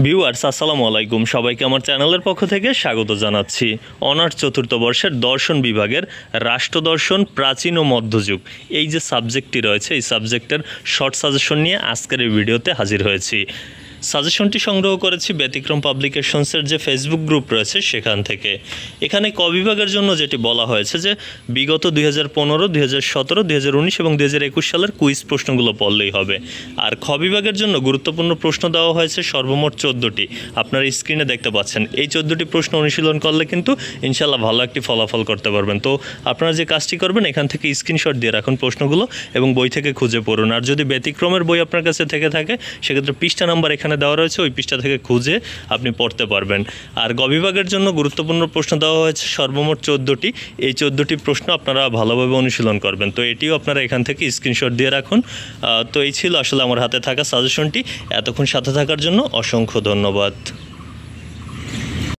Viewers আসসালামু আলাইকুম, সবাইকে আমার চ্যানেলের পক্ষ থেকে স্বাগত জানাচ্ছি। অনার্স চতুর্থ বর্ষের দর্শন বিভাগের রাষ্ট্রদর্শন প্রাচীন ও মধ্যযুগ এই যে সাবজেক্টটি রয়েছে, এই সাবজেক্টের শর্ট সাজেশন নিয়ে আজকের এই ভিডিওতে হাজির হয়েছি। সাজেশনটি সংগ্রহ করেছি ব্যতিক্রম পাবলিকেশনসের যে ফেসবুক গ্রুপ রয়েছে সেখান থেকে। এখানে ক বিভাগের জন্য যেটি বলা হয়েছে যে বিগত 2015, 2017, 2019 এবং 2021 সালের কুইজ প্রশ্নগুলো পড়লেই হবে। আর খ বিভাগের জন্য গুরুত্বপূর্ণ প্রশ্ন দেওয়া হয়েছে সর্বমোট 14টি। আপনারা স্ক্রিনে দেখতে পাচ্ছেন এই 14টি প্রশ্ন অনুশীলন করলে কিন্তু ইনশাল্লাহ ভালো একটি ফলাফল করতে পারবেন। তো আপনারা যে কাজটি করবেন, এখান থেকে স্ক্রিনশট দিয়ে রাখুন প্রশ্নগুলো এবং বই থেকে খুঁজে পড়ুন। আর যদি ব্যতিক্রমের বই আপনার কাছে থেকে থাকে সেক্ষেত্রে পৃষ্ঠা নাম্বার এখানে দেওয়া রয়েছে, ওই পৃষ্ঠা থেকে খুঁজে আপনি পড়তে পারবেন। আর গ বিভাগের জন্য গুরুত্বপূর্ণ প্রশ্ন দেওয়া হয়েছে সর্বমোট 14টি। এই 14টি প্রশ্ন আপনারা ভালোভাবে অনুশীলন করবেন। তো এটিও আপনারা এখান থেকে স্ক্রিনশট দিয়ে রাখুন। তো এই ছিল আসলে আমার হাতে থাকা সাজেশনটি। এতক্ষণ সাথে থাকার জন্য অসংখ্য ধন্যবাদ।